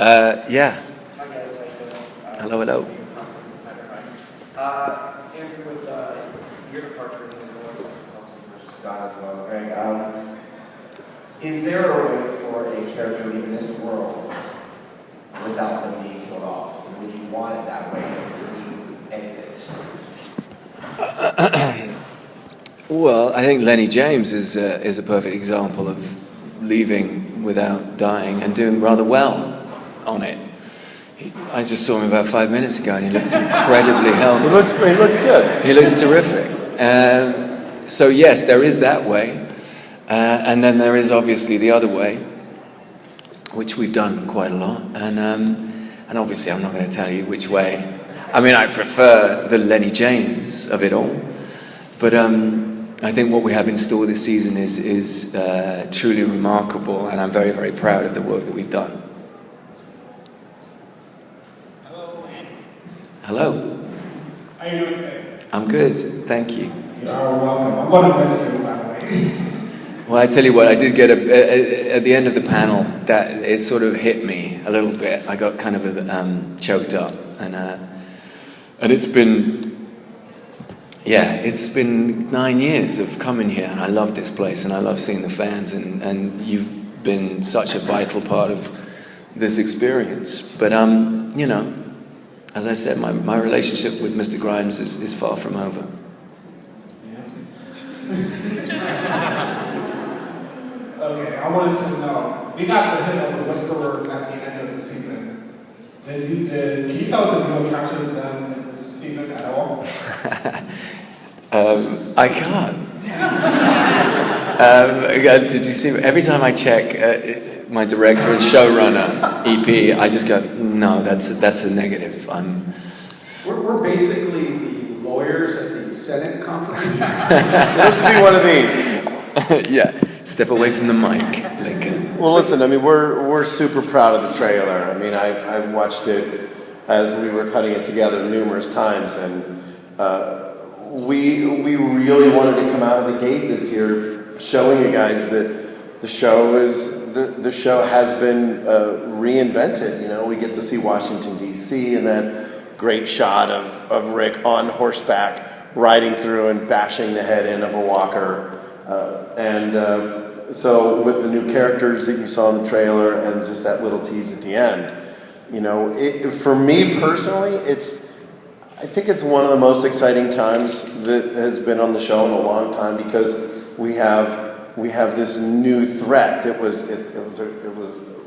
Yeah. Hi guys, how you doing? Hello, hello. Andrew, with your departure in the world, this is also for Scott as well. Greg, is there a way for a character leaving this world without them being killed off? Or would you want it that way? Would you exit? Well, I think Lenny James is a perfect example of leaving without dying and doing rather well on it. I just saw him about 5 minutes ago, and he looks incredibly healthy. He looks good. He looks terrific. So yes, there is that way, and then there is obviously the other way, which we've done quite a lot. And obviously, I'm not going to tell you which way. I mean, I prefer the Lenny James of it all, but I think what we have in store this season is truly remarkable, and I'm very, very proud of the work that we've done. Hello, Andy. Hello. How are you doing today? I'm good, thank you. You are welcome. I'm going to miss you, by the way. Well, I tell you what, I did get at the end of the panel, that it sort of hit me a little bit. I got kind of choked up, and it's been 9 years of coming here, and I love this place, and I love seeing the fans, and you've been such a vital part of this experience. But you know, as I said, my relationship with Mr. Grimes is far from over. Okay, I wanted to know, we got the hit of the Whisperers at the end of the season. Can you tell us if you encountered them in this season at all? I can't. Did you see? Every time I check my director and showrunner EP, I just go, no, that's a negative. We're basically the lawyers at the Senate confirmation. Let's be one of these. Yeah, step away from the mic, Lincoln. Well, listen, I mean, we're super proud of the trailer. I mean, I watched it as we were cutting it together numerous times, and we really wanted to come out of the gate this year showing you guys that the show has been reinvented. You know, we get to see Washington D.C. and that great shot of Rick on horseback riding through and bashing the head in of a walker, so with the new characters that you saw in the trailer and just that little tease at the end, you know, for me personally, I think it's one of the most exciting times that has been on the show in a long time, because we have this new threat that was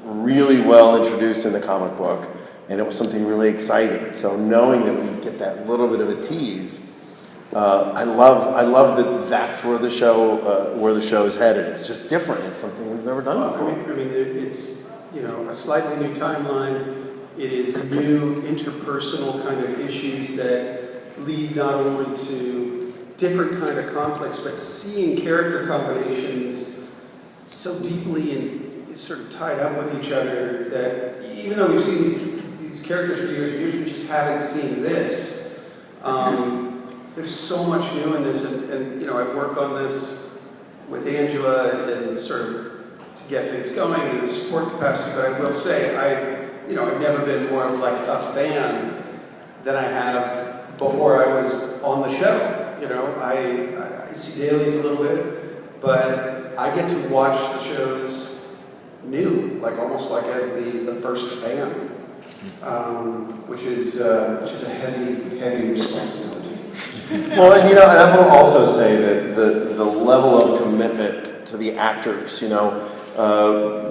really well introduced in the comic book, and it was something really exciting. So knowing that we get that little bit of a tease, I love that that's where the show is headed. It's just different. It's something we've never done before. I mean, it's, you know, a slightly new timeline. It is new interpersonal kind of issues that lead not only to different kind of conflicts, but seeing character combinations so deeply and sort of tied up with each other that even though we've seen these characters for years and years, we just haven't seen this. There's so much new in this, and you know, I work on this with Angela and sort of to get things going in a support capacity, but I will say I've never been more of like a fan than I have before I was on the show. You know, I see dailies a little bit, but I get to watch the shows new, like almost like as the first fan, which is a heavy responsibility. Well, and you know, and I will also say that the level of commitment to the actors, you know,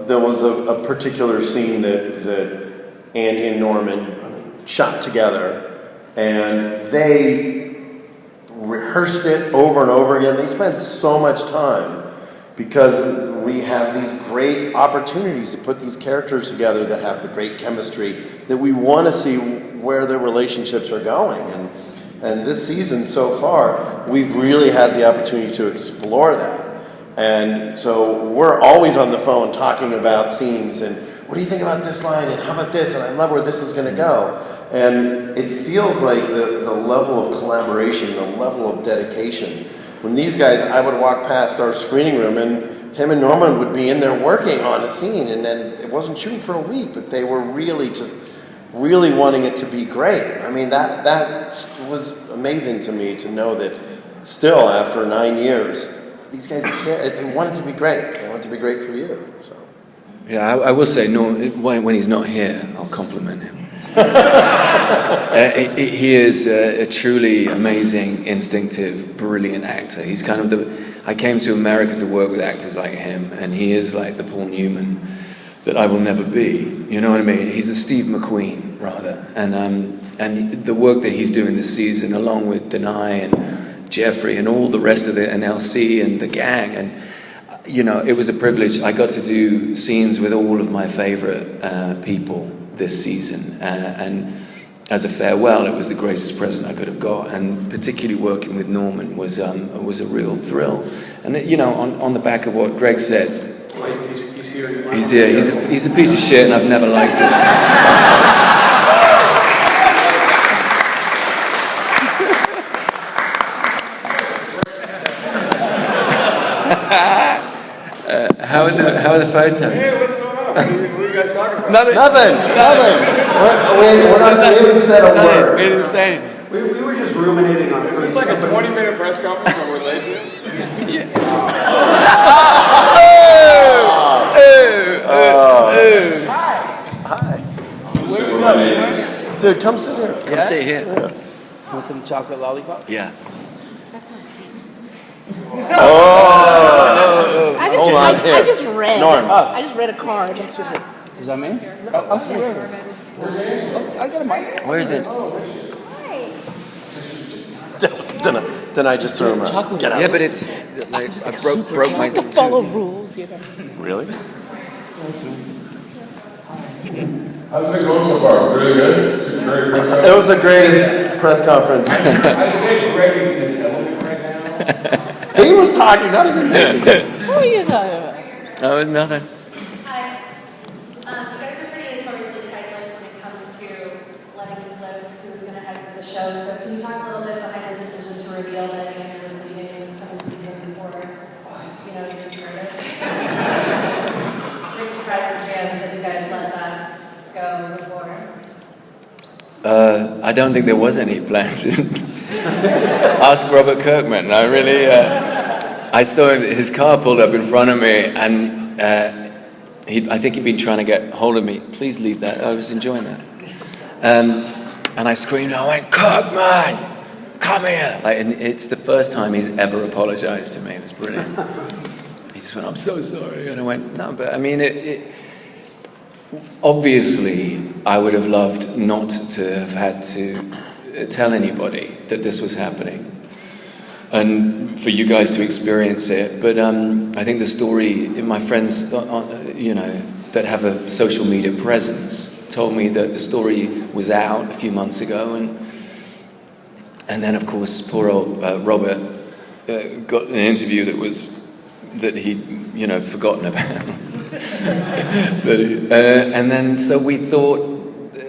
there was a particular scene that Andy and Norman shot together, and they rehearsed it over and over again. They spent so much time because we have these great opportunities to put these characters together that have the great chemistry that we want to see where their relationships are going. And this season so far, we've really had the opportunity to explore that. And so we're always on the phone talking about scenes and what do you think about this line and how about this, and I love where this is going to go. And it feels like the level of collaboration, the level of dedication when these guys, I would walk past our screening room, and him and Norman would be in there working on a scene, and then it wasn't shooting for a week, but they were really wanting it to be great. I mean, that was amazing to me to know that still after 9 years, these guys care. They want it to be great. They want it to be great for you. So. Yeah, I will say, when he's not here, I'll compliment him. He is a truly amazing, instinctive, brilliant actor. He's kind of I came to America to work with actors like him, and he is like the Paul Newman that I will never be. You know what I mean? He's the Steve McQueen, rather. And the work that he's doing this season, along with Denai and Jeffrey and all the rest of it, and LC and the gang, and it was a privilege. I got to do scenes with all of my favorite people this season, and as a farewell, it was the greatest present I could have got. And particularly working with Norman was a real thrill. And on the back of what Greg said, He's here. he's here. He's a piece of shit, and I've never liked it. How are the photos? Hey, what's going on? What are you guys talking about? Nothing. We haven't said a word. We didn't say anything. We were just ruminating on Is first this like a company. 20-minute press conference that we're late to? Dude, come sit here. Come sit here. Want some chocolate lollipop? Yeah. That's my seat. Oh. Hold on, here. I just read. Norm. I just read a card. Is that me? I'll see where it is. Oh, I got a mic. Where is it? Then I just threw him out. Chocolate. Get out. Yeah, but it's like I broke my To follow rules, Really? How's it been going so far? Really good? Super great press It conference? was the greatest press conference. I'd say Greg is in his element right now. He was talking, not even me. Who are you talking about? Oh, nothing. Hi. You guys are pretty notoriously tight-lipped when it comes to letting slip who's going to exit the show. So can you talk a little bit behind your decision to reveal that Andrew was leaving in this coming season before you even started? Big surprise to fans that you guys let that go before. I don't think there was any plans. Ask Robert Kirkman. I really, I saw his car pulled up in front of me, and I think he'd been trying to get hold of me. Please leave that. I was enjoying that. And I screamed. I went, Kirkman, come here! And it's the first time he's ever apologized to me. It was brilliant. He just went, I'm so sorry. And I went, no, but I mean, obviously, I would have loved not to have had to tell anybody that this was happening, and for you guys to experience it. But I think the story, my friends, that have a social media presence, told me that the story was out a few months ago, and then of course poor old Robert got an interview that he'd forgotten about. And then so we thought,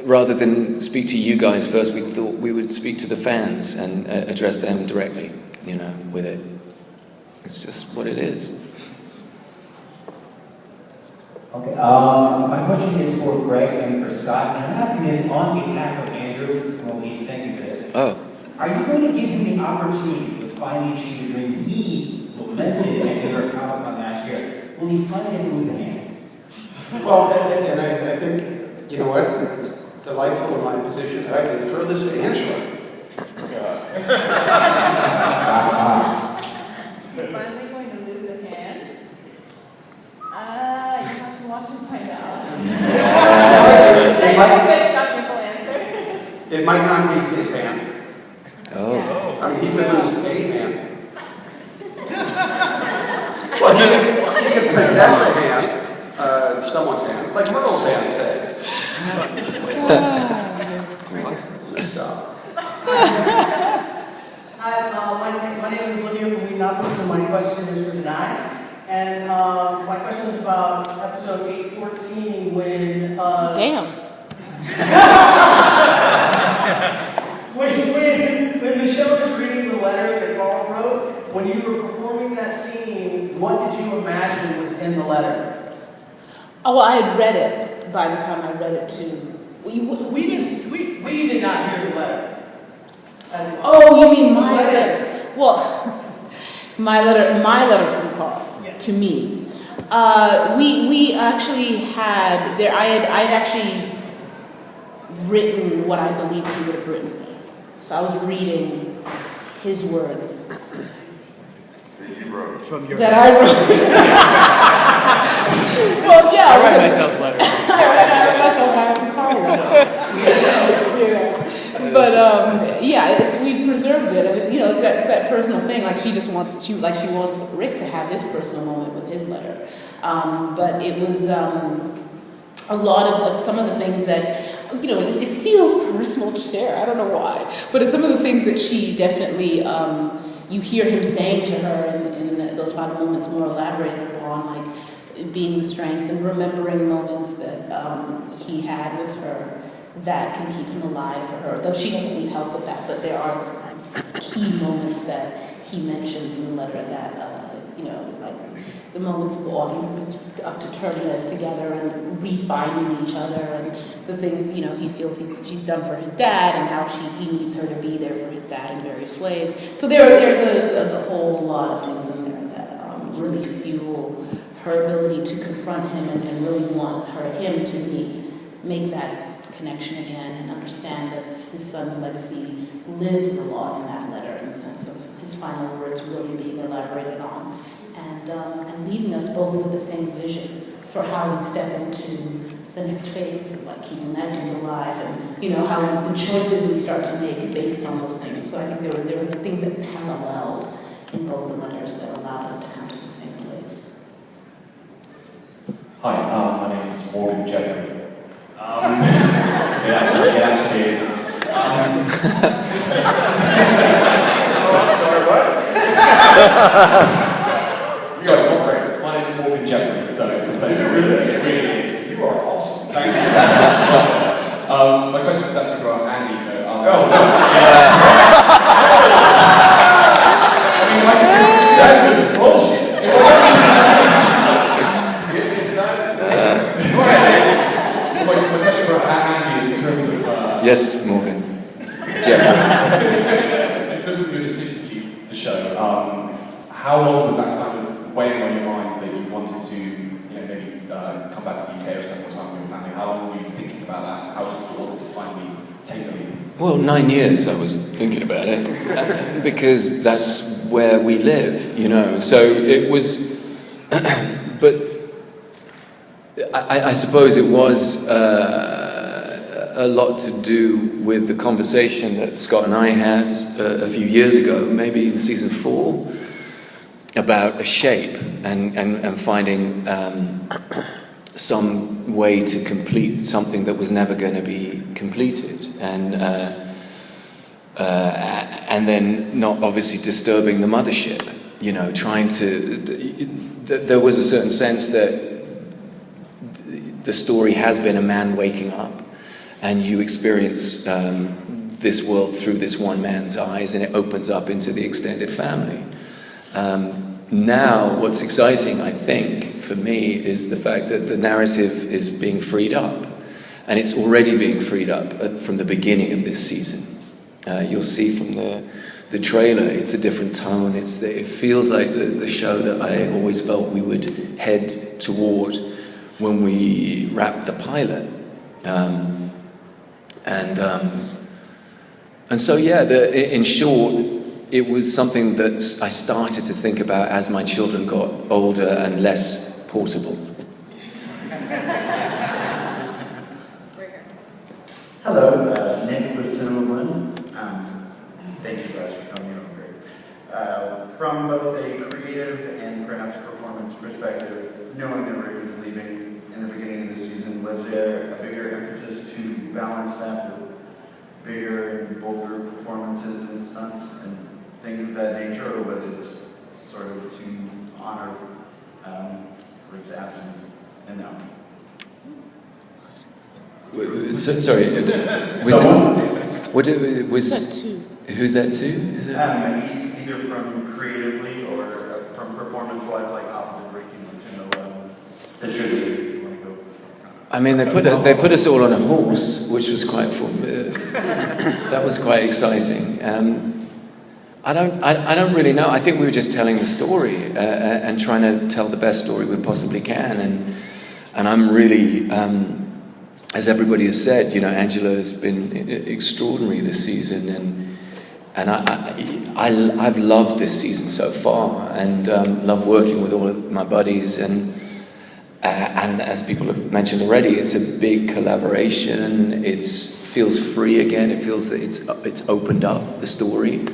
rather than speak to you guys first, we thought we would speak to the fans and address them directly, with it. It's just what it is. Okay, my question is for Greg and for Scott, and I'm asking this on behalf of Andrew. Well, we thank you for this. Oh. Are you going to give him the opportunity to finally achieve a dream he lamented at New York Comic Con last year? Will he finally lose a hand? Well, and I think, you know what, it's delightful in my position that I can throw this to Angela. You're finally going to lose a hand? You have to watch and find out. Good technical answer. It might not be his hand. Oh. I mean, he could lose a hand. Well, he could possess a hand, someone's hand, like Merle's hand, say. Stop. Hi, my name is Olivia from Indianapolis, and my question is for tonight. And my question is about episode 814 when... Damn. when Michelle is reading the letter that Carl wrote, when when you were performing that scene, what did you imagine was in the letter? Oh, well, I had read it by the time I read it too. We did not hear the letter. Oh, you mean my letter? Well, my letter from Carl to me. We actually had there. I'd actually written what I believed he would have written, so I was reading his words that I wrote. Well, yeah. I write myself letters. I write myself Carl letter. But yeah, we preserved it. I mean, it's that personal thing. Like she wants Rick to have his personal moment with his letter. But it was a lot of some of the things that it feels personal to share. I don't know why, but it's some of the things that she definitely you hear him saying to her in those final moments, more elaborated upon, like being the strength and remembering moments that he had with her that can keep him alive for her, though she doesn't need help with that, but there are key moments that he mentions in the letter that, like the moments of walking up to Terminus together and refinding each other and the things, he feels she's done for his dad and how he needs her to be there for his dad in various ways. So there's a whole lot of things in there that really fuel her ability to confront him and really want him to make that connection again and understand that his son's legacy lives a lot in that letter in the sense of his final words really being elaborated on and leaving us both with the same vision for how we step into the next phase of like keeping that dude alive and how the choices we start to make based on those things. So I think there were things that paralleled in both the letters that allowed us to come to the same place. Hi, my name is Morgan Jeffrey. It actually is. Sorry, my name is Morgan Jeffrey, so it's a pleasure. It really is. You are awesome. Thank you. My question is actually for Andy. That's just bullshit. Get me excited. My question for Andy is in terms of... Yes, Morgan. Jeff. In terms of your decision to leave the show, how long was that kind of weighing on your mind that you wanted to, maybe come back to the UK or spend more time with your family? How long were you thinking about that? How difficult was it to finally take the leap? Well, 9 years I was thinking about it because that's where we live, So it was, but I suppose it was a lot to do with the conversation that Scott and I had a few years ago, maybe in season 4, about a shape and finding some way to complete something that was never going to be completed, and then not obviously disturbing the mothership. Trying to. There was a certain sense that the story has been a man waking up, and you experience this world through this one man's eyes, and it opens up into the extended family. Now, what's exciting, I think, for me, is the fact that the narrative is being freed up, and it's already being freed up from the beginning of this season. You'll see from the trailer, it's a different tone. It feels like the show that I always felt we would head toward when we wrapped the pilot. And so, yeah, in short, it was something that I started to think about as my children got older and less portable. Hello, Nick with Cinema. Thank you guys for coming over. From both a creative and perhaps performance perspective, knowing that Rick was leaving in the beginning of the season, was there a bigger impetus to balance that with bigger and bolder performances and stunts and things of that nature, or was it sort of to honor Rick's absence and now? Sorry, who's that to? Is it? Either from creatively or from performance-wise, like opposite breaking, the tribute? You want to go? I mean, they put us all on a horse, which was quite fun. That was quite exciting. I don't really know. I think we were just telling the story and trying to tell the best story we possibly can. And I'm really, as everybody has said, Angela has been extraordinary this season, and I've loved this season so far, and love working with all of my buddies, and as people have mentioned already, it's a big collaboration. It feels free again. It feels that it's opened up the story.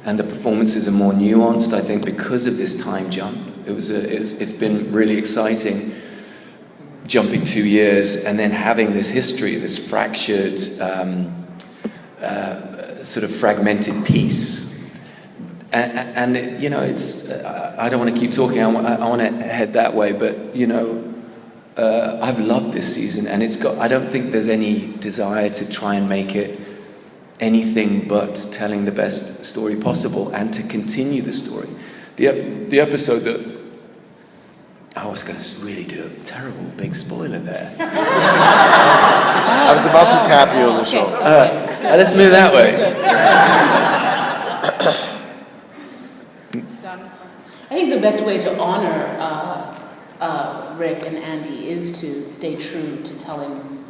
And the performances are more nuanced, I think, because of this time jump. It's been really exciting, jumping 2 years and then having this history, this fractured, sort of fragmented piece. And it's. I don't want to keep talking. I want to head that way, but I've loved this season, and it's got. I don't think there's any desire to try and make it anything but telling the best story possible and to continue the story. The episode that I was going to really do a terrible big spoiler there. I was about to tap you on the shoulder. Let's move that way. I think the best way to honor Rick and Andy is to stay true to telling,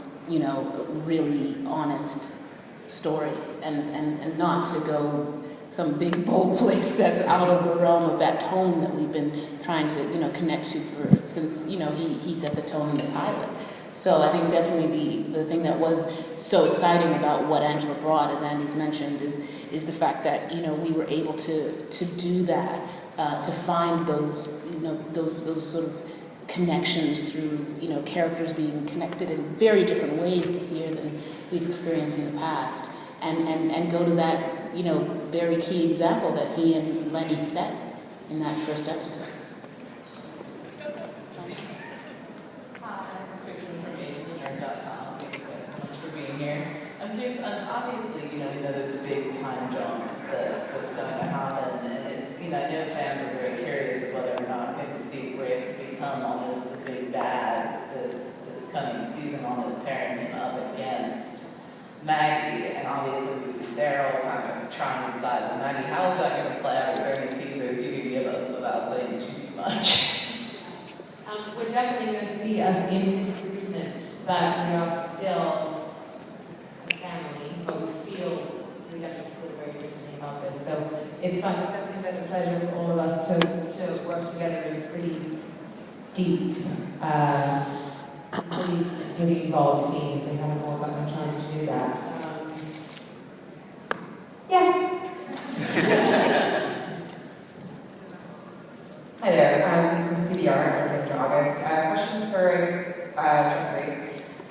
really honest story and not to go some big bold place that's out of the realm of that tone that we've been trying to connect to since he set the tone in the pilot. So I think definitely the thing that was so exciting about what Angela brought, as Andy's mentioned, is the fact that we were able to do that, to find those those sort of connections through characters being connected in very different ways this year than we've experienced in the past, and go to that very key example that he and Lenny set in that first episode. Thank you guys so much for being here. I'm curious, obviously, we know there's a big time jump that's going to happen, and it's, I know fans are very curious as whether or not going to see Rick become almost the big bad this coming season, almost pairing him up against Maggie, and obviously we see Daryl kind of trying to decide with Maggie, how is that going to play out? Is there any teasers you can give us without saying too much? We're definitely going to see us in disagreement, but we are still a family, but we definitely feel very differently about this. So it's fun. It's definitely been a pleasure for all of us to work together in pretty deep, pretty involved scenes. We haven't all gotten a chance to do that. Yeah. Hi there, I'm from CBR, Alexandra August. Questions for Jeffrey.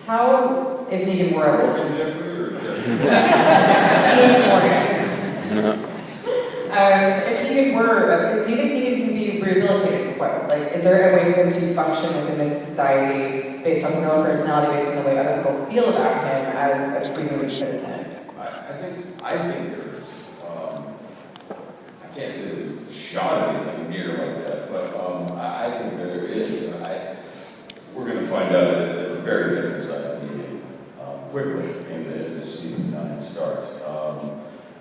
How, if needed, were able to... Jeffrey or Jeffrey? If needed were, do you think Negan can be rehabilitated? Like, is there a way for him to function within this society based on his own personality, based on the way other people feel about him as a premium citizen? I think there's, I can't say that we've shot anything here like that, but I think there is. We're going to find out a very different side of Negan quickly in as season 9 starts.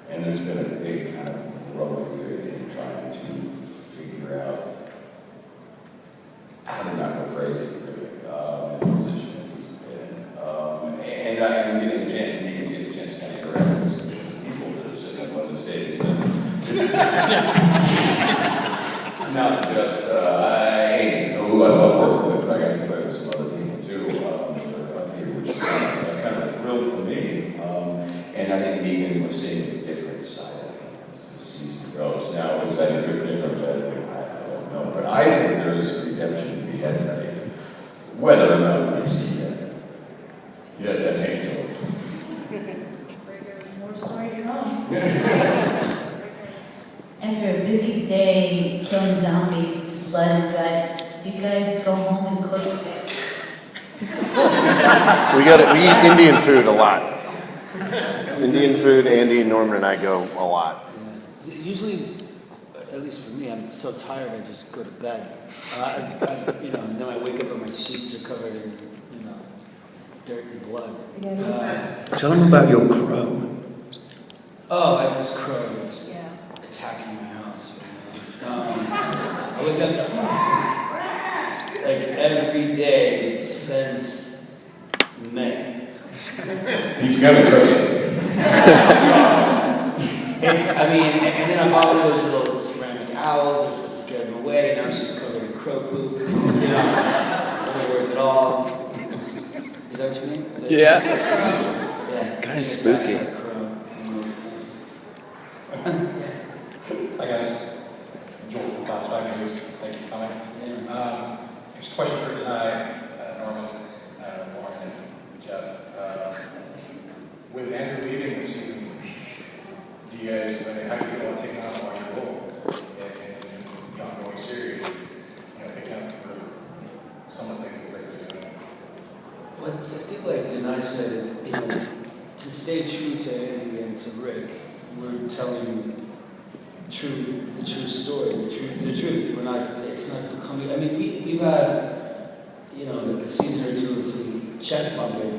And there's been a big kind of growing period in trying to figure out how to not go crazy, really, in the position that he's in. And I'm getting a chance, and Negan's getting a chance to kind of interact with some people that are sitting up on the stage. So it's not just, who I love working with, but I got to play with some other people too, that are up here, which is kind of a thrill for me. And I think Negan was seeing a different side of him as the season goes. Now, is that a good thing or a bad thing? I don't know. But I think there is redemption to be had for Negan. Whether or not I see that. Yeah, that's Angela. More story to come. After a busy day killing zombies, blood and guts, do you guys go home and cook? We eat Indian food a lot. Indian food, Andy, Norman, and I go a lot. Usually, at least for me, I'm so tired I just go to bed. And then I wake up and my sheets are covered in, dirt and blood. Tell them about your crow. Oh, I have this crow that's attacking my house. I wake up like every day since May. He's gonna cook. And then I'm all those little ceramic owls, they're supposed to scare them away, now it's just covered in crow poop. Doesn't work at all. Is that what you mean? Yeah. It's kind of spooky. Hi guys, Joel from Fox 5 News. Thank you for coming. Just a question for tonight, Norman, Lauren, and Jeff. With Andrew leaving this season, do you guys, how do you feel about taking on a larger role in the ongoing series? Picking up for some of the things that Rick was doing. Well, I think like Denai said, to stay true to Andy and to Rick, we're telling the true story, the truth. It's not becoming, we've had, a season or two of some chest bumping,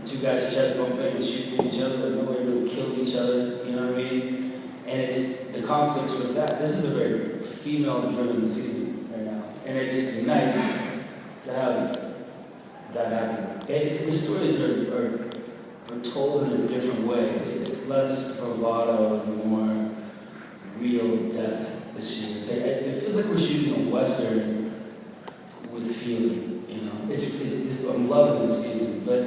two guys chest bumping and shooting each other, but nobody really killed each other, you know what I mean? And it's the conflicts with that. This is a very female-driven season right now, and it's nice to have that happen. And the stories are told in a different way. It's less bravado and more real depth this year. It feels like we're shooting a Western with feeling, I'm loving this season, but,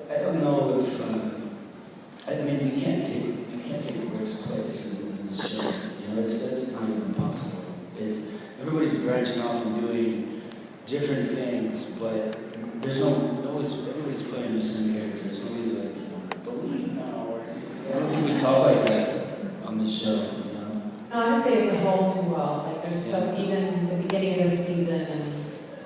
I don't know if, you can't take Rick's place in the show. That's not even possible. Everybody's branching off and doing different things, but there's everybody's playing the same characters. Nobody's like, believe now. I don't think we talk like that on the show, Honestly, it's a whole new world. Like there's even the beginning of this season and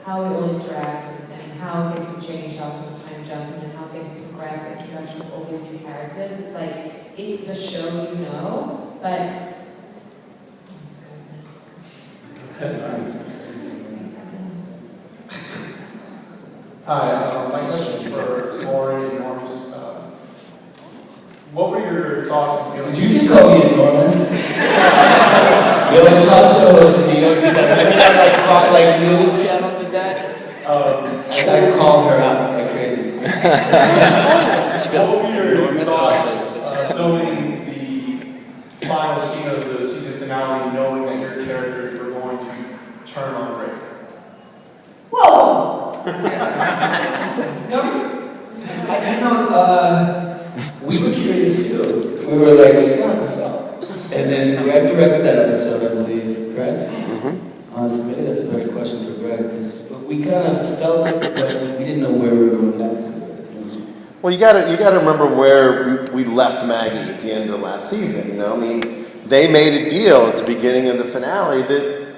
how we all interact and how things have changed after the time jump and how things progress, the introduction of all these new characters. It's like, it's the show but Hi, my question is for Lauren and Normus. What were your thoughts and feelings? Did you just call me enormous? Your talk show was like news channel did that? I called her out like crazy. What were your thoughts filming the final scene of the season finale, knowing that your characters were going to turn on Rick? whoa! We were curious too. We were like, stop. And then Greg directed that episode, I believe, correct? Mm-hmm. Honestly, maybe that's a better question for Greg, because we kind of felt it, but we didn't know where we were going next. Well, you got to remember where we left Maggie at the end of last season. They made a deal at the beginning of the finale that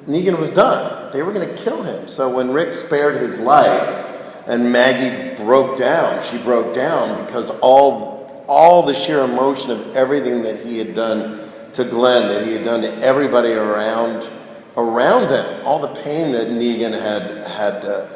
Negan was done. They were going to kill him. So when Rick spared his life and Maggie broke down, she broke down because all the sheer emotion of everything that he had done to Glenn, that he had done to everybody around them, all the pain that Negan had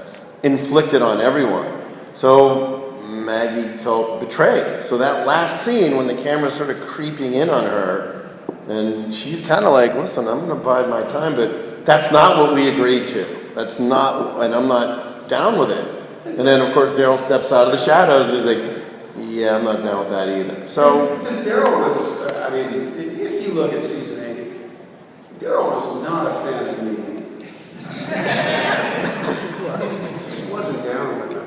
inflicted on everyone. So Maggie felt betrayed. So that last scene when the camera started creeping in on her, and she's kind of like, listen, I'm going to bide my time, but that's not what we agreed to. That's not, and I'm not down with it. And then, of course, Daryl steps out of the shadows and he's like, yeah, I'm not down with that either. So, because Daryl was, if you look at season 8, Daryl was not a fan of me. He wasn't down with her.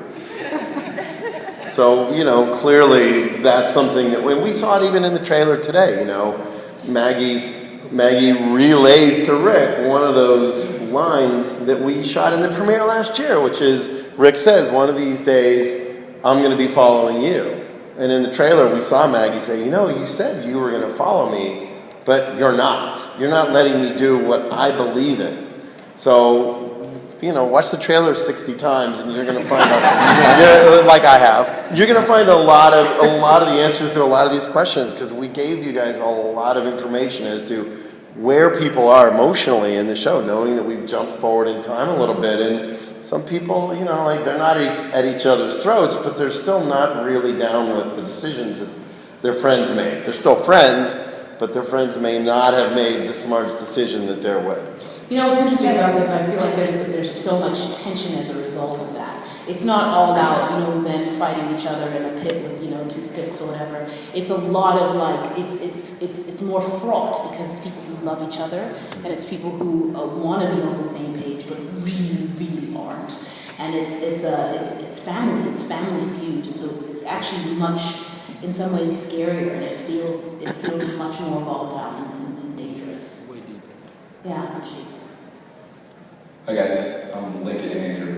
So, clearly that's something that when we saw it even in the trailer today, Maggie relays to Rick one of those lines that we shot in the premiere last year, which is Rick says, one of these days I'm going to be following you. And in the trailer we saw Maggie say, you said you were going to follow me, but you're not. You're not letting me do what I believe in. So watch the trailer 60 times, and you're going to find like I have, you're going to find a lot of the answers to a lot of these questions, because we gave you guys a lot of information as to where people are emotionally in the show, knowing that we've jumped forward in time a little bit. And some people, like they're not at each other's throats, but they're still not really down with the decisions that their friends made. They're still friends, but their friends may not have made the smartest decision that they're with. What's interesting about this, I feel like there's so much tension as a result of that. It's not all about, men fighting each other in a pit with, 2 sticks or whatever. It's a lot of it's more fraught, because it's people who love each other, and it's people who want to be on the same page but really, really aren't. And it's family feud, and so it's actually much, in some ways, scarier, and it feels much more volatile and dangerous. Way deeper. Yeah, much deeper. Hi guys, I'm Lincoln and Andrew.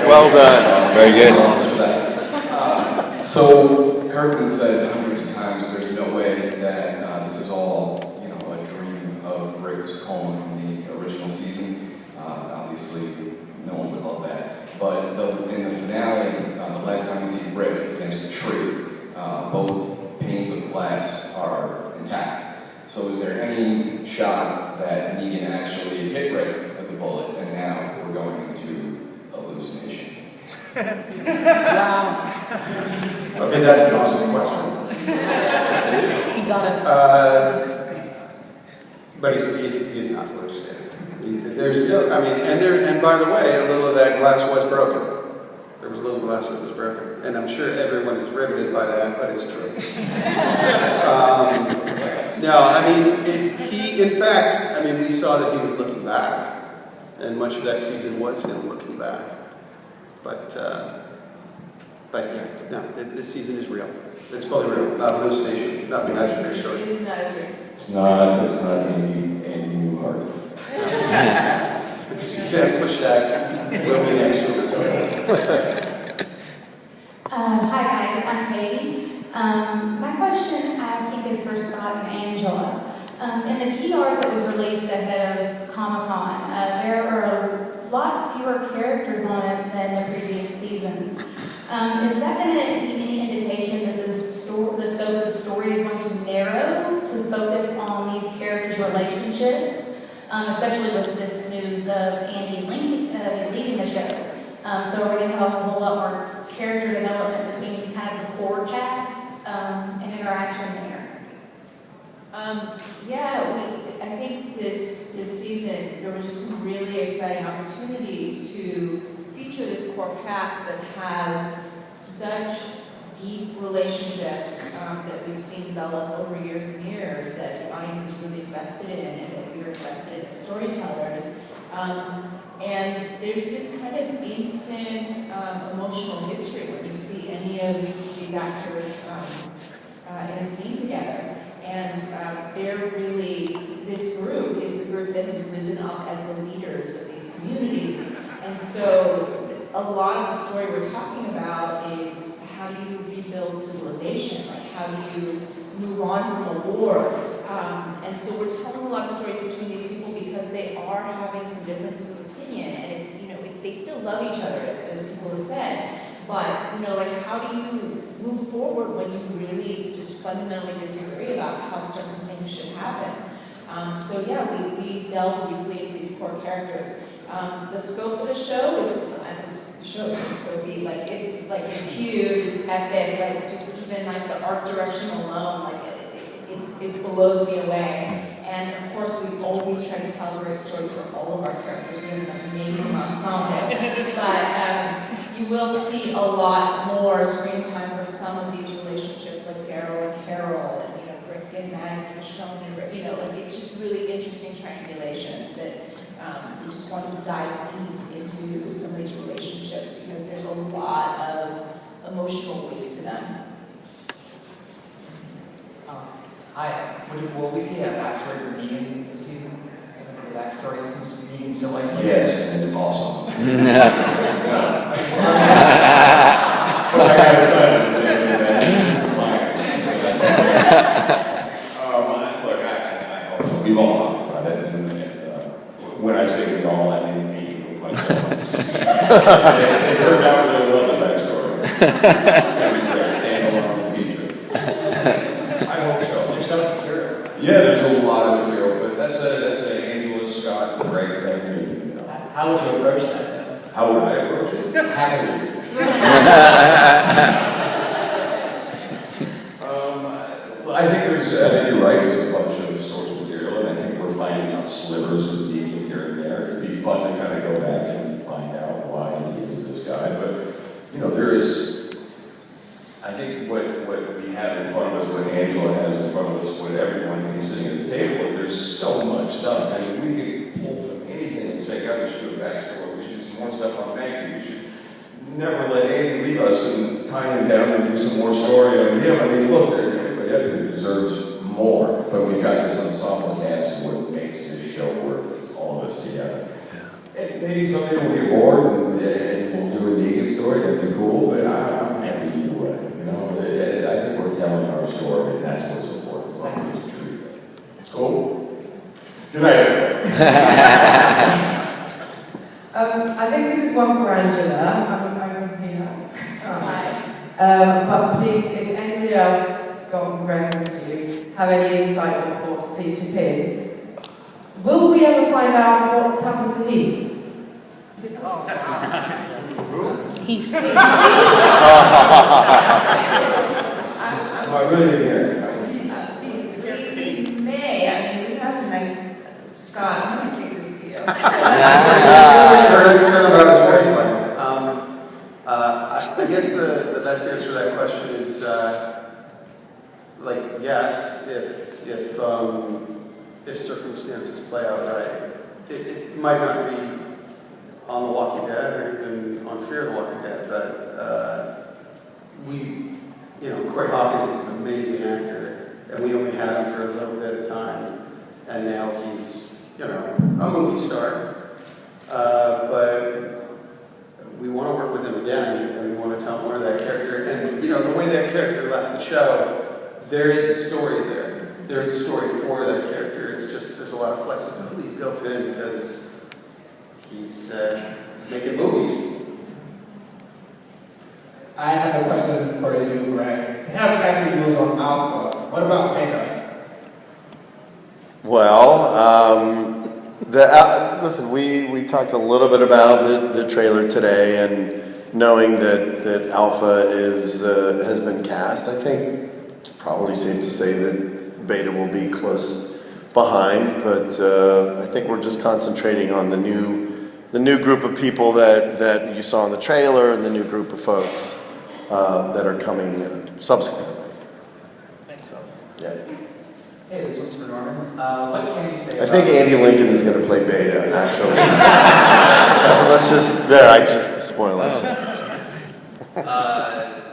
Well done. That's very good. So Kirkman said hundreds of times, there's no way that this is all, a dream of Rick's home from the original season. Obviously, no one would love that. But in the finale, the last time we see Rick against a tree, both panes of glass are intact. So is there any shot that Negan actually hit Rick with the bullet, and now we're going into hallucination? Wow. Okay, that's an awesome question. He got us. But he's not hallucinating. There's no, and by the way, a little of that glass was broken. There was a little glass that was broken. And I'm sure everyone is riveted by that, but it's true. In fact, we saw that he was looking back, and much of that season was him looking back. But yeah, no, this season is real. It's fully real, not hallucination, not imaginary story. It is not real. It's not Andy Newhart. Suzanne Plashak will be next to us. Hi guys, I'm Katie. My question, I think, is for Scott and Angela. In the key art that was released ahead of Comic-Con, there are a lot fewer characters on it than the previous seasons. Is that going to give any indication that the scope of the story is going to narrow to focus on these characters' relationships, especially with this news of Andy leaving the show? So we're going to have a whole lot more character development between kind of the core cast and interaction there. I think this season there were just some really exciting opportunities to feature this core cast that has such deep relationships that we've seen develop over years and years, that the audience is really invested in, and that we are invested in as storytellers. And there's this kind of instant emotional history when you see any of these actors in a scene together. And they're really, this group is the group that has risen up as the leaders of these communities. And so a lot of the story we're talking about is, how do you rebuild civilization? Like, how do you move on from a war? And so we're telling a lot of stories between these people because they are having some differences of opinion, and it's, they still love each other, as people have said. But, how do you move forward when you really just fundamentally disagree about how certain things should happen? We delve deeply into these core characters. The scope of the show is scopy. It's huge, it's epic. Just even the art direction alone, it blows me away. And of course, we always try to tell great stories for all of our characters. We have an amazing ensemble. But you will see a lot more screen time for some of these relationships, like Daryl and Carol, and Rick and Maggie and Sean, and it's just really interesting triangulations that we just want to dive deep into some of these relationships, because there's a lot of emotional weight to them. Hi. Will we see a backstory for Negan this season? The backstory since Negan's so isolated? Yes, and it's awesome. Look, I hope so. We've all talked about It turned out really well, the backstory. It's going to be like standalone in the future. I hope so. There's some material. Yeah, there's a lot of material, but that's a Angela, Scott, Greg thing. How would you approach that? How would I approach it? Happily. I think you're right, there's a bunch of source material, and I think we're finding out slivers of meaning here and there. It'd be fun to kind of go back and find out why he is this guy, but, there is, I think what we have in front of us, what Angela has in front of us, what everyone who's sitting at this table, there's so much stuff. I mean, we could pull from anything and say, God, we should do a backstory, we should do some more stuff on Maggie, we should never let Andy leave us and tie him down and do some more story on him. I mean, look, there's everybody up here who deserves more, but we've got this ensemble cast and what makes this show work is all of us together. And maybe someday we'll get bored and we'll do a Negan story, that'd be cool, but I'm happy either way. I think we're telling our story, and that's what's important, as long as it's true. Cool? Good night, everybody. I think this is one for Angela. I'm here. But please, if anybody else, Scott and Greg, with you, have any insight or thoughts, please chip in. Will we ever find out what's happened to Heath? Heath. I really didn't hear it. We may. I mean, we have to make Scott. I'm going to kick this to you. I guess the best answer to that question is, yes, if circumstances play out right. It might not be on The Walking Dead or even on Fear the Walking Dead, but Corey Hawkins is an amazing actor, and we only had him for a little bit of time, and now he's, a movie star. But we want to work with him again, and we want to tell more of that character. And, the way that character left the show, there is a story there. There's a story for that character. It's just, there's a lot of flexibility built in because he's making movies. I have a question for you, Greg. They have casting rules on Alpha. What about Beta? Well, listen, we talked a little bit about the trailer today, and knowing that Alpha has been cast, I think it's probably safe to say that Beta will be close behind. But I think we're just concentrating on the new group of people that you saw in the trailer, and the new group of folks that are coming subsequently. So, yeah. Hey, this one's for Norman. What can you say I think Andy Lincoln is going to play Beta, actually. I just spoil it.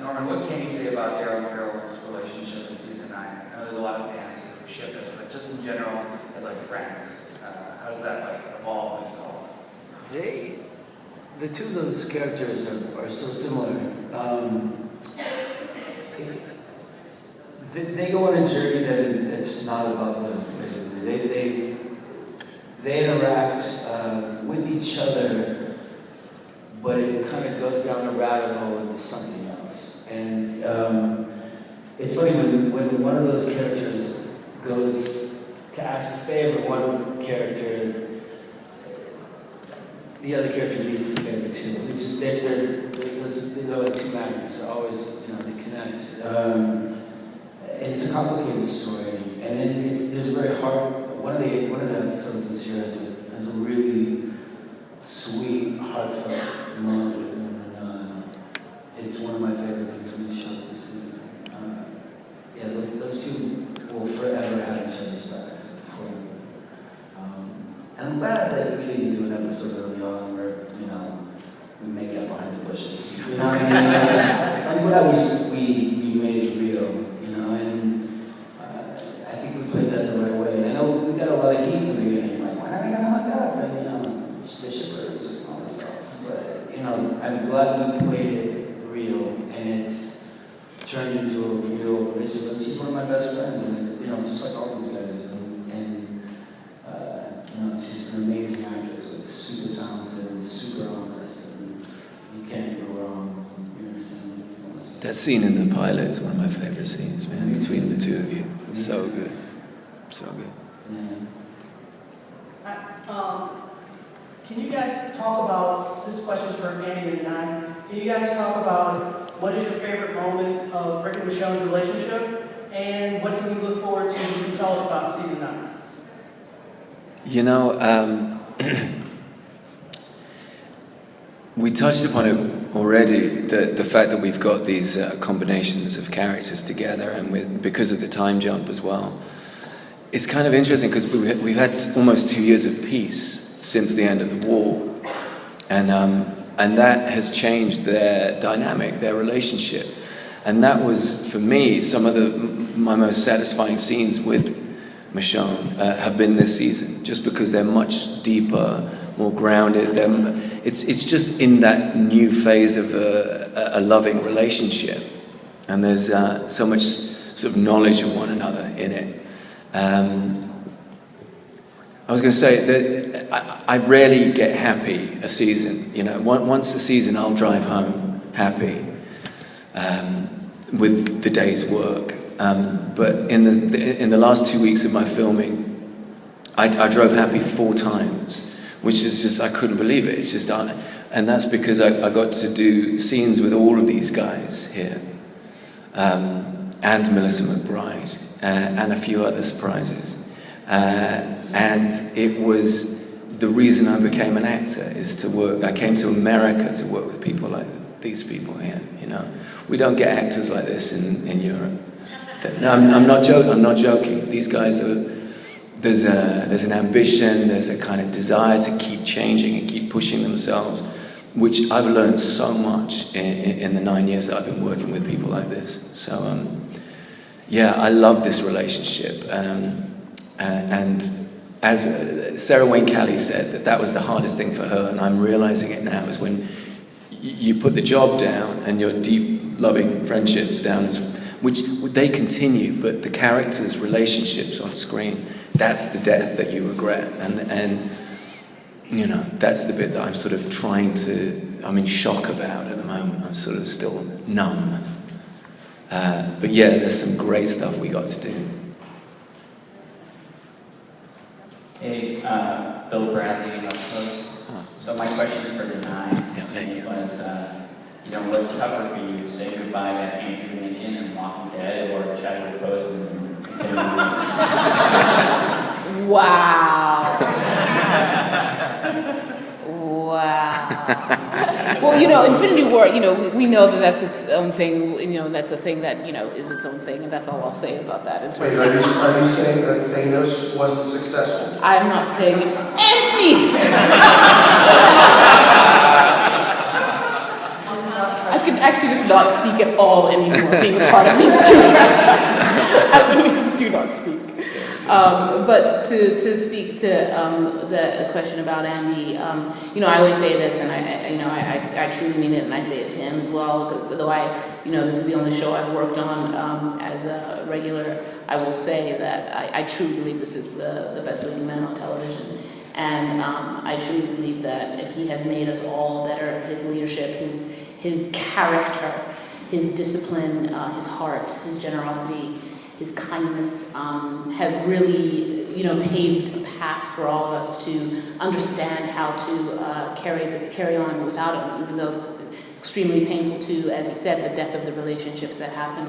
Norman, what can you say about Daryl and Carol's relationship in season 9? I know there's a lot of fans who ship it, but just in general, as friends, how does that evolve, if at all? The two of those characters are so similar. They go on a journey that's not about them, basically. They interact with each other, but it kind of goes down a rabbit hole into something else. And it's funny when one of those characters goes to ask a favor, one character, the other character needs the favor too. They're like two magnets. They're always, they connect. And it's a complicated story, and then there's a very hard. One of the episodes this year has a really sweet, heartfelt moment with him, and it's one of my favorite things when you show this season. Those two will forever have each other's backs. And I'm glad that we didn't do an episode early on where we make out behind the bushes. You know what I mean? I'm glad we made it real. I think we played that the right way. And I know we got a lot of heat in the beginning, why are they gonna hook up? And the shippers and all this stuff. But I'm glad we played it real, and it's turned into a real relationship. And she's one of my best friends, and just like all these guys. And she's an amazing actress, super talented and super honest. And That scene in the pilot is one of my favorite scenes, man, between the two of you. So good. So good. Can you guys talk about, this question's for Andy and I, can you guys talk about what is your favorite moment of Rick and Michonne's relationship, and what can we look forward to, you can tell us about season 9? You know, we touched upon it already, the fact that we've got these combinations of characters together, and because of the time jump as well. It's kind of interesting because we've had almost 2 years of peace since the end of the war, and that has changed their dynamic, their relationship, and that was, for me, some of my most satisfying scenes with Michonne have been this season, just because they're much deeper, more grounded. It's just in that new phase of a loving relationship, and there's so much sort of knowledge of one another in it. I was going to say that I rarely get happy a season. You know, once a season I'll drive home happy with the day's work. But in the last 2 weeks of my filming, I drove happy 4 times, which is just, I couldn't believe it. It's just, and that's because I got to do scenes with all of these guys here, and Melissa McBride, and a few other surprises. And it was the reason I became an actor, is to work. I came to America to work with people like these people here. You know, we don't get actors like this in Europe. No, I'm not joking. These guys are. There's an ambition. There's a kind of desire to keep changing and keep pushing themselves, which I've learned so much in the 9 years that I've been working with people like this. So yeah, I love this relationship. And as Sarah Wayne Callie said, that was the hardest thing for her, and I'm realizing it now, is when you put the job down and your deep, loving friendships down, which they continue, but the characters' relationships on screen, that's the death that you regret. And you know, that's the bit that I'm sort of I'm in shock about at the moment. I'm sort of still numb. But yeah, there's some great stuff we got to do. Hey, Bill Bradley, up close. So my question is for the 9. What's tougher for you, say goodbye to Andrew Lincoln and Walking Dead, or Chadwick Boseman? Wow. Wow. Well, Infinity War, we know that that's its own thing, that's a thing that, is its own thing, and that's all I'll say about that. Wait, are you saying that Thanos wasn't successful? I'm not saying anything. I can actually just not speak at all anymore, being a part of these 2 franchises. I just do not speak. But to speak to the question about Andy, I always say this, and I truly mean it, and I say it to him as well. Though this is the only show I've worked on as a regular, I will say that I truly believe this is the best leading man on television, and I truly believe that he has made us all better. His leadership, his character, his discipline, his heart, his generosity, his kindness have really, paved a path for all of us to understand how to carry on without him, even though it's extremely painful too. As you said, the death of the relationships that happen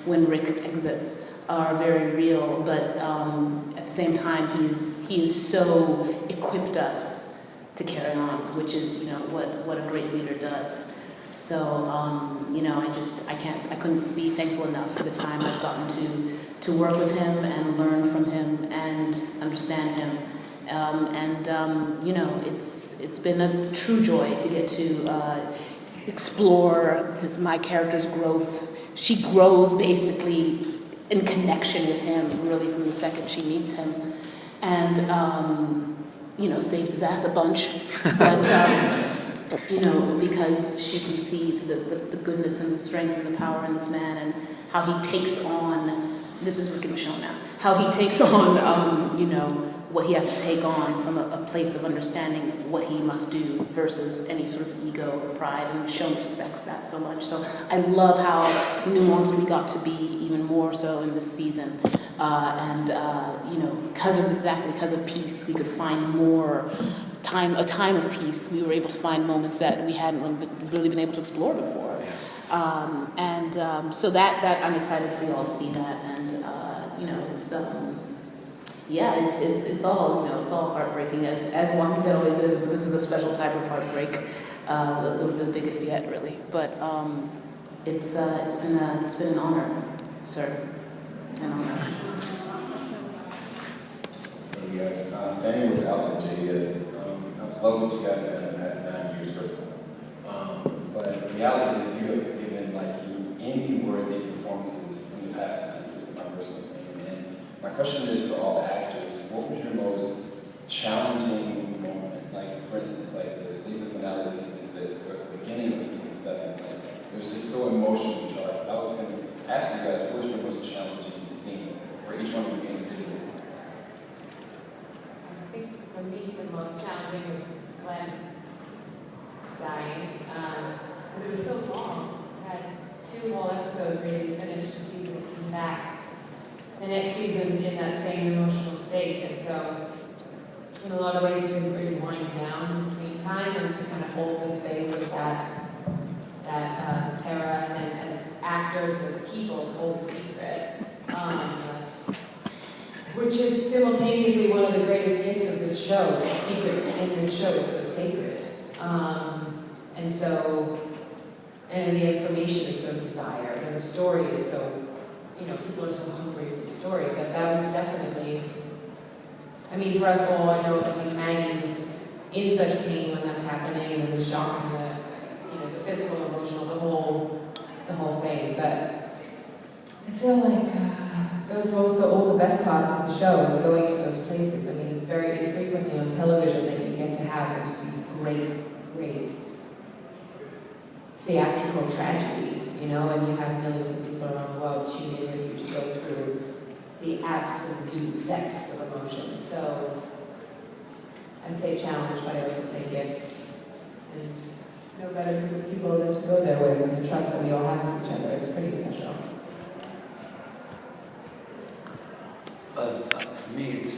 when Rick exits are very real. But at the same time, he has so equipped us to carry on, which is what a great leader does. So, I couldn't be thankful enough for the time I've gotten to work with him and learn from him and understand him. It's been a true joy to get to explore my character's growth. She grows basically in connection with him, really, from the second she meets him. And, saves his ass a bunch. But, because she can see the goodness and the strength and the power in this man, and how he takes on, this is Rick and Michonne now, how he takes on, what he has to take on from a place of understanding what he must do versus any sort of ego or pride, and Michonne respects that so much. So I love how nuanced we got to be, even more so in this season. You know, because of peace, we could find more a time of peace. We were able to find moments that we hadn't really been able to explore before. So that I'm excited for you all to see that, and you know, it's all, you know, it's all heartbreaking as one that always is, but this is a special type of heartbreak, the biggest yet, really. But it's been an honor, sir, an honor. Yes, same with Al and JS. I love what you guys have done in the past 9 years, first of all. But the reality is you have given like any worthy performances in the past 9 years, in my personal opinion. And my question is for all the actors, what was your most challenging moment? Like, for instance, like the season finale of season 6 or the beginning of season 7. Like, it was just so emotionally charged. I was going to ask you guys, what was your most challenging scene for each one of you individually? I think for me, the most challenging was Glenn dying, because it was so long. I had 2 whole episodes ready to finish the season and came back the next season in that same emotional state. And so, in a lot of ways, you didn't really wind down in between time and to kind of hold the space of that terror, and then as actors, as people, hold the secret. Which is simultaneously one of the greatest gifts of this show. The secret in this show is so sacred. And the information is so desired, and the story is so, you know, people are so hungry for the story. But that was definitely, I mean, for us all, I know Maggie's in such pain when that's happening, and the shock and the, you know, the physical, emotional, the whole thing. But I feel like those were also all the best parts of the show, is going to those places. I mean, it's very infrequently on television that you get to have these great theatrical tragedies, you know, and you have millions of people around the world tuning in with you to go through the absolute depths of emotion. So I say challenge, but I also say gift. And no better group of people than to go there with, and the trust that we all have with each other. It's pretty special. For me, it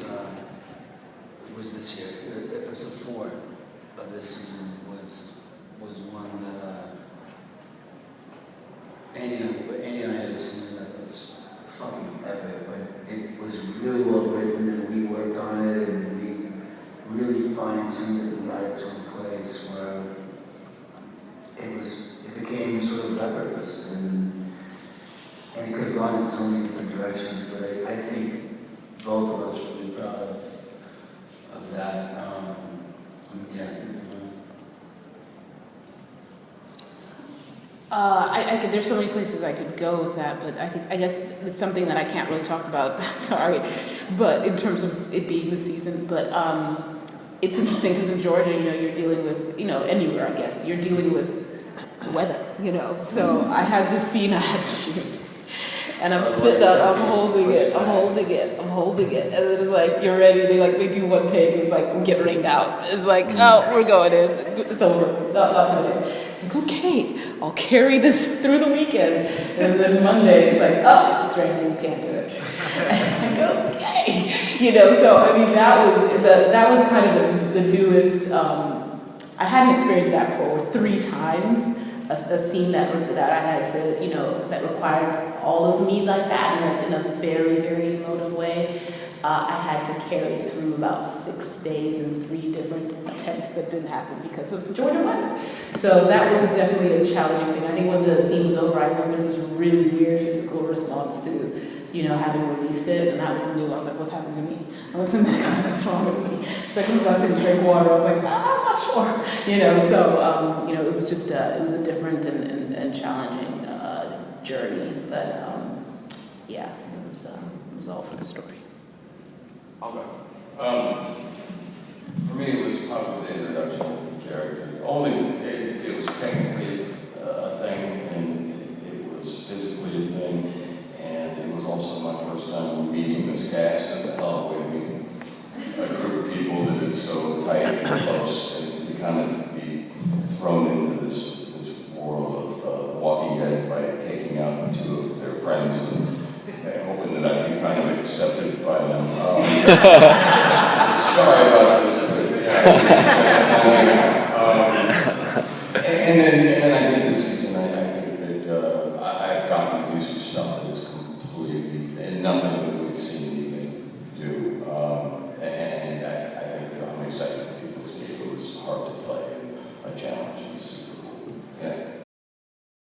was this year. Episode 4 of this season was one that Andy and I had a scene that was fucking epic, but it was really well written, and we worked on it, and we really fine-tuned it and got it to a place where it became sort of effortless, and it could have gone in so many different directions, but I think both of us are really proud of that. There's so many places I could go with that, but I guess it's something that I can't really talk about. Sorry, but in terms of it being the season, but it's interesting because in Georgia, you know, you're dealing with, you know, anywhere I guess you're dealing with weather, you know. So I had this scene I had to shoot, and I'm sitting up, I'm holding it, and it's like, you're ready. They do one take, it's like, we get rained out. It's like, oh, we're going in, it's over, not today. Like, okay, I'll carry this through the weekend. And then Monday, it's like, oh, it's raining, we can't do it. And I'm like, okay. You know, so I mean, that was kind of the newest, I hadn't experienced that for 3 times. A scene that I had to, you know, that required all of me like that in a very, very emotive way. I had to carry through about 6 days and 3 different attempts that didn't happen because of Georgia weather. So that was definitely a challenging thing. I think when the scene was over, I went through this really weird physical response to, you know, having released it, and that was new. I was like, what's happening to me? I went to the medic, I was like, what's wrong with me? She's like, when's the last time you drank water? I was like, I'm not sure. You know, so, you know, it was just, it was a different and challenging journey. But, yeah, it was all for the story. Okay. For me, it was probably the introduction of the character. Only it was technically a thing, and it was physically a thing, and it was also my first time meeting this cast. That's a hell of a way to meet them. thrown into this world of The Walking Dead by taking out two of their friends and hoping that I'd be kind of accepted by them. Sorry about this, but and then I think this season, I think that I've gotten to do some stuff that is completely, and nothing